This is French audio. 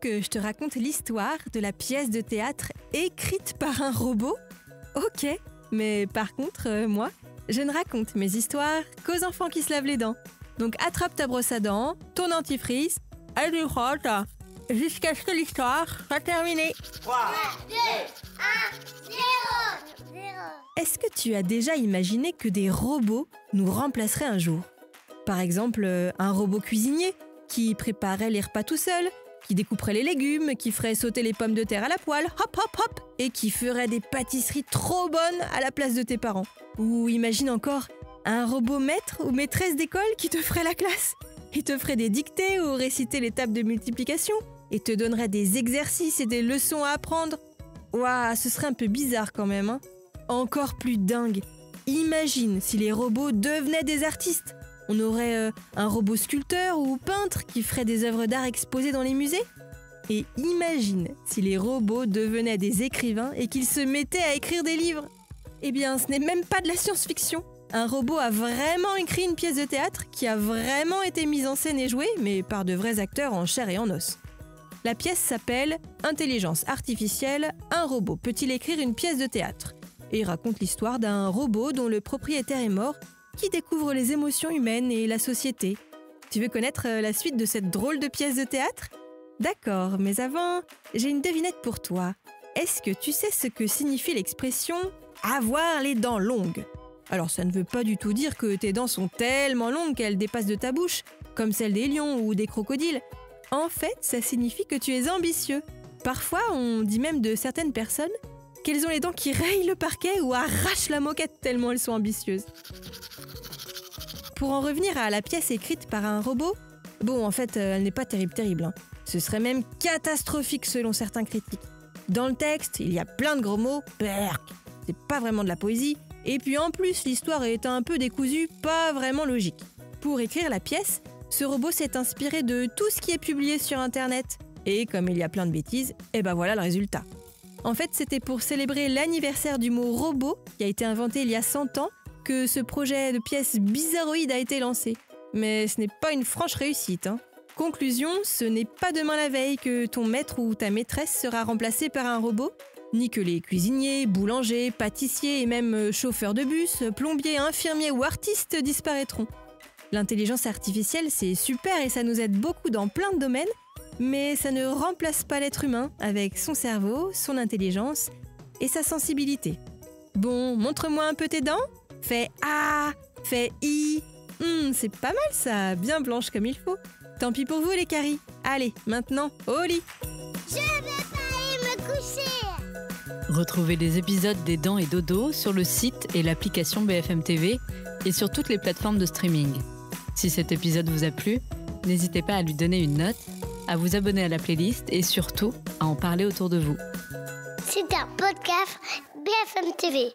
que je te raconte l'histoire de la pièce de théâtre écrite par un robot? Ok, mais par contre, moi, je ne raconte mes histoires qu'aux enfants qui se lavent les dents. Donc attrape ta brosse à dents, ton dentifrice, et du frotte, jusqu'à ce que l'histoire soit terminée. 3, 2, 1, 0. Est-ce que tu as déjà imaginé que des robots nous remplaceraient un jour? Par exemple, un robot cuisinier qui préparait les repas tout seul, qui découperait les légumes, qui ferait sauter les pommes de terre à la poêle, hop hop hop, et qui ferait des pâtisseries trop bonnes à la place de tes parents. Ou imagine encore un robot maître ou maîtresse d'école qui te ferait la classe. Il te ferait des dictées ou réciter les tables de multiplication, et te donnerait des exercices et des leçons à apprendre. Ouah, ce serait un peu bizarre quand même, hein. Encore plus dingue, imagine si les robots devenaient des artistes. On aurait un robot sculpteur ou peintre qui ferait des œuvres d'art exposées dans les musées. Et imagine si les robots devenaient des écrivains et qu'ils se mettaient à écrire des livres. Eh bien, ce n'est même pas de la science-fiction. Un robot a vraiment écrit une pièce de théâtre qui a vraiment été mise en scène et jouée, mais par de vrais acteurs en chair et en os. La pièce s'appelle « Intelligence artificielle, un robot peut-il écrire une pièce de théâtre ?» et raconte l'histoire d'un robot dont le propriétaire est mort, qui découvre les émotions humaines et la société. Tu veux connaître la suite de cette drôle de pièce de théâtre? D'accord, mais avant, j'ai une devinette pour toi. Est-ce que tu sais ce que signifie l'expression « avoir les dents longues » ? Alors ça ne veut pas du tout dire que tes dents sont tellement longues qu'elles dépassent de ta bouche, comme celles des lions ou des crocodiles. En fait, ça signifie que tu es ambitieux. Parfois, on dit même de certaines personnes qu'elles ont les dents qui rayent le parquet ou arrachent la moquette tellement elles sont ambitieuses. Pour en revenir à la pièce écrite par un robot, bon, en fait, elle n'est pas terrible, hein. Ce serait même catastrophique selon certains critiques. Dans le texte, il y a plein de gros mots, berk, c'est pas vraiment de la poésie, et puis en plus, l'histoire est un peu décousue, pas vraiment logique. Pour écrire la pièce, ce robot s'est inspiré de tout ce qui est publié sur Internet. Et comme il y a plein de bêtises, et ben voilà le résultat. En fait, c'était pour célébrer l'anniversaire du mot « robot » qui a été inventé il y a 100 ans que ce projet de pièce bizarroïde a été lancé. Mais ce n'est pas une franche réussite, hein. Conclusion, ce n'est pas demain la veille que ton maître ou ta maîtresse sera remplacé par un robot, ni que les cuisiniers, boulangers, pâtissiers et même chauffeurs de bus, plombiers, infirmiers ou artistes disparaîtront. L'intelligence artificielle, c'est super et ça nous aide beaucoup dans plein de domaines, mais ça ne remplace pas l'être humain avec son cerveau, son intelligence et sa sensibilité. Bon, montre-moi un peu tes dents. Fais A, fais I. C'est pas mal ça, bien blanche comme il faut. Tant pis pour vous les caries. Allez, maintenant, au lit. Je vais pas aller me coucher. Retrouvez les épisodes des Dents et Dodo sur le site et l'application BFM TV et sur toutes les plateformes de streaming. Si cet épisode vous a plu, n'hésitez pas à lui donner une note, à vous abonner à la playlist et surtout à en parler autour de vous. C'est un podcast BFM TV.